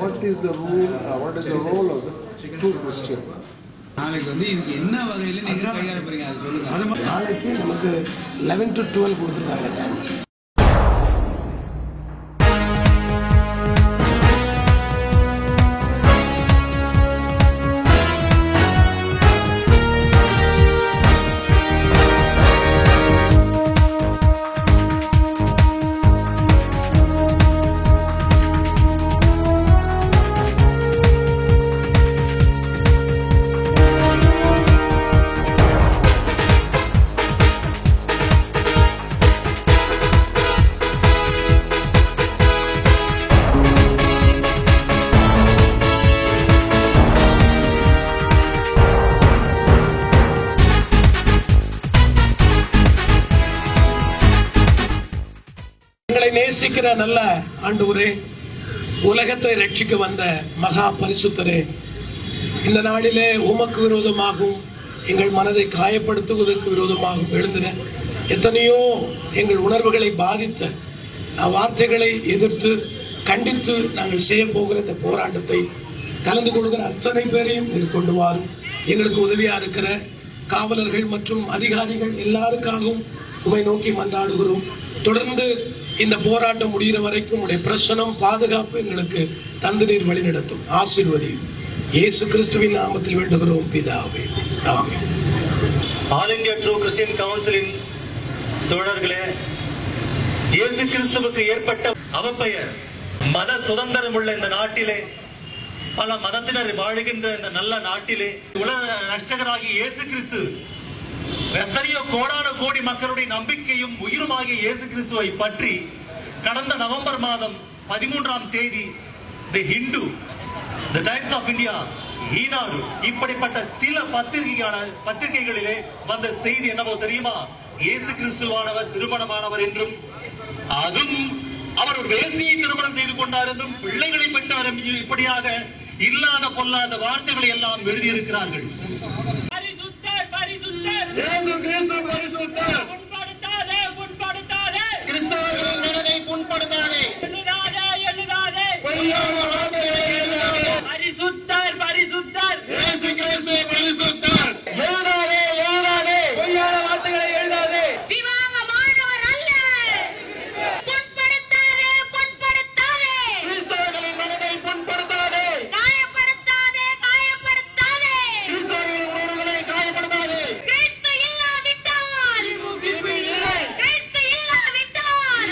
what is the rule? What is the role of the true Christian? நாளைக்கு வந்து இதுக்கு என்ன வகையில் நீங்கள் கையாள போறீங்க அது சொல்லுங்க. நாளைக்கு நமக்கு 11 to 12 கொடுத்துருக்காங்க டைம். நேசிக்கிற நல்ல ஆண்டவரே, உலகத்தை ரட்சிக்க வந்த மகா பரிசுத்தரே, இந்த நாளிலே உமக்கு விரோதமாகவும் எங்கள் மனதை காயப்படுத்துவதற்கு விரோதமாகவும் எழுந்தின எத்தனையோ எங்கள் உணர்வுகளை பாதித்த வார்த்தைகளை எதிர்த்து கண்டித்து நாங்கள் செய்ய போகிற இந்த போராட்டத்தை கலந்து கொள்கிற அத்தனை பேரையும் கொண்டு வாரும். எங்களுக்கு உதவியா இருக்கிற காவலர்கள் மற்றும் அதிகாரிகள் எல்லாருக்காகவும் உமை நோக்கி மன்றாடுகிறோம். தொடர்ந்து இந்த போராட்டம் முடிகிற வரைக்கும் உடைய பிரசனம் பாதுகாப்பு எங்களுக்கு தந்து நீர் வழி நடத்தும். ஆசீர்வதியும். இயேசு கிறிஸ்துவின் நாமத்தில் வேண்டுகிறோம் பிதாவே, ஆமென். ஆல் இந்தியா ட்ரூ கிறிஸ்டியன் கவுன்சிலின் தோழர்களே, இயேசு கிறிஸ்துவுக்கு ஏற்பட்ட அவப்பெயர் மத சுதந்திரம் உள்ள இந்த நாட்டிலே, பல மதத்தினர் வாழ்கின்ற இந்த நல்ல நாட்டிலே உலக ரட்சகராகிய இயேசு கிறிஸ்து எத்தனையோ கோடான கோடி மக்களுடைய நம்பிக்கையும் உயிருமாகிய இயேசு கிறிஸ்துவை பற்றி கடந்த நவம்பர் மாதம் 13ஆம் தேதி தி Hindu, the Times of India, Eenadu இப்படிப்பட்ட சில பத்திரிகைகளிலே வந்த செய்தி என்னவோ தெரியுமா? இயேசு கிறிஸ்துவானவர் திருமணமானவர் என்றும், அதுவும் அவர் ஒரு வேசியை திருமணம் செய்து கொண்டார் என்றும், பிள்ளைகளை பெற்றார் என்றும், இப்படியாக இல்லாத பொல்லாத வார்த்தைகளை எல்லாம் எழுதியிருக்கிறார்கள். கிறிஸ்தவர்களின் மனதை புண்படுத்தாதே. பரிசுத்தர் பரிசுத்தர் இயேசு கிறிஸ்து பரிசுத்தர். எழுதாதே எழுதாதே பொய்யான வார்த்தைகளை எழுதாதே. விவாகமானவர் அல்ல. புண்படுத்தாதே புண்படுத்தாதே. கிறிஸ்தவர்களின் மனதை புண்படுத்தாதே. காயப்படுத்தாதே காயப்படுத்தாதே. கிறிஸ்தவர்களின் உணர்வுகளை காயப்படுத்தாதே. கிறிஸ்து இல்லாவிட்டால் கிறிஸ்து இல்லாவிட்டால்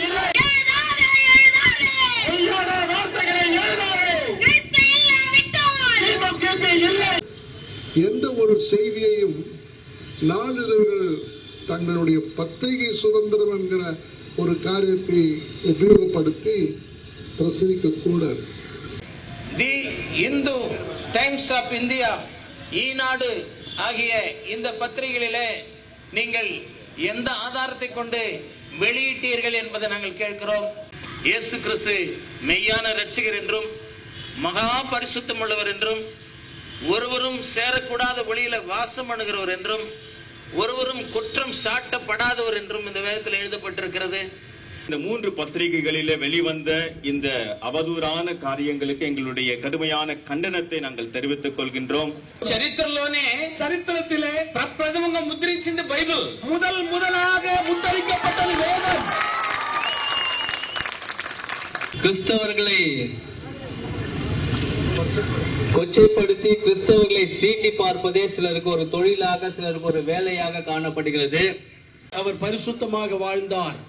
இல்லை. எழுதாதே எழுதாதே பொய்யான வார்த்தைகளை எழுதாதே. கிறிஸ்து இல்லாவிட்டால் இல்லை. எந்த ஒரு செய்தியையும் நாளிதழ்கள் தங்களுடைய பத்திரிகை சுதந்திரம் என்கிற ஒரு காரியத்தை உபயோகப்படுத்தி பிரசரிக்க கூடாது. The Hindu, Times of India, Eenadu ஆகிய இந்த பத்திரிகைகளிலே நீங்கள் எந்த ஆதாரத்தை கொண்டு வெளியிட்டீர்கள் என்பதை நாங்கள் கேட்கிறோம். இயேசு கிறிஸ்து மெய்யான இரட்சகர் என்றும் மகா பரிசுத்தம் உள்ளவர் என்றும், ஒருவரும் சேரக்கூடாத ஒளியில வாசம் பண்ணுகிறவர் என்றும், ஒருவரும் குற்றம் சாட்டப்படாதவர் என்றும் இந்த வேதத்தில் எழுதப்பட்டிருக்கிறது. இந்த 3 பத்திரிகைகளிலே வெளிவந்த இந்த அவதூறான காரியங்களுக்கு எங்களுடைய கடுமையான கண்டனத்தை நாங்கள் தெரிவித்துக் கொள்கின்றோம். சரித்திரத்திலே பிரதமங்க முద్రించింది பைபிள். முதலாக முத்திரிக்கப்பட்டது வேதம். கிறிஸ்தவர்களை கொச்சைப்படுத்தி கிறிஸ்தவர்களை சீண்டி பார்ப்பதே சிலருக்கு ஒரு தொழிலாக, சிலருக்கு ஒரு வேலையாக காணப்படுகிறது. அவர் பரிசுத்தமாக வாழ்ந்தார்,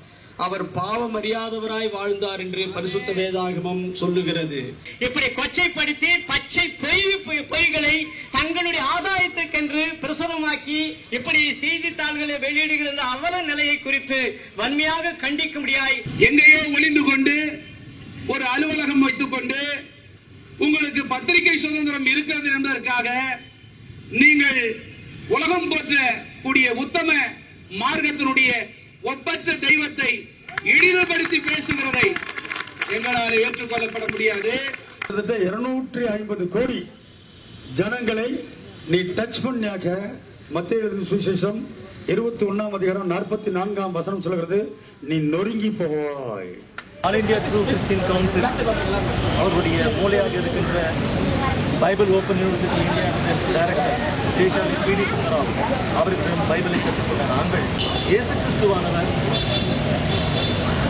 அவர் பாவம் அறியாதவராய் வாழ்ந்தார் என்று பரிசுத்த வேதாகமம் சொல்லுகிறது. இப்படி கொச்சைப்படுத்தி பச்சை பொய்களை தங்களுடைய ஆதாயத்துக்கென்று பிரசுரமாக்கி இப்படி செய்தித்தாள்களை வெளியிடுகிற அவல நிலையை குறித்து வன்மையாக கண்டிக்கும்படியாய் எங்கேயோ ஒளிந்து கொண்டு ஒரு அலுவலகம் வைத்துக் கொண்டு உங்களுக்கு பத்திரிகை சுதந்திரம் இருக்கிறது என்பதற்காக நீங்கள் உலகம் போற்ற கூடிய உத்தம மார்க்கத்தினுடைய ஒப்பற்ற தெய்வத்தை இழிவுபடுத்தி பேசுகிறதை எங்களால் ஏற்றுக்கொள்ளப்பட முடியாது. 250 கோடி ஜனங்களை நீ டச் பண்ணியாக்க. மத்திய சுவிசேஷம் 21ஆம் அதிகாரம் 44ஆம் வசனம் சொல்கிறது, நீ நொறுங்கி போவாய். All India true Christian council அவருடைய மூலையாக இருக்கின்ற Bible open university India director சேஷாமி பிடி சுந்தரம் அவருக்கு பைபிளை கற்றுக்கொண்ட நாங்கள் இயேசு கிறிஸ்துவானவர்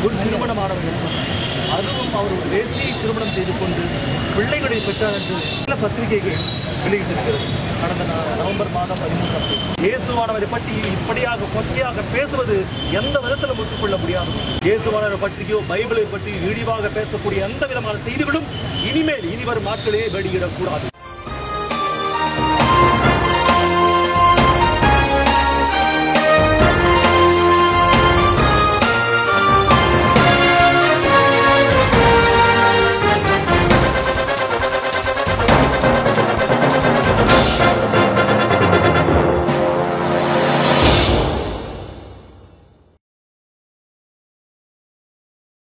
ஒரு திருமணமானவர்கள், அதுவும் அவர் ஒரு தேசிய திருமணம் செய்து கொண்டு பிள்ளைகளை பெற்றார் என்று சில பத்திரிகைகள் வெளியிட்டிருக்கிறது. கடந்த நவம்பர் மாதம் 13ஆம் தேதி இயேசுவானவரை பற்றி இப்படியாக கொச்சையாக பேசுவது எந்த விதத்திலும் ஒத்துக்கொள்ள முடியாது. இயேசுவானவரை பற்றியோ பைபிளை பற்றி இழிவாக பேசக்கூடிய எந்த விதமான செய்திகளும் இனிவரும் நாட்களே வெளியிடக்கூடாது.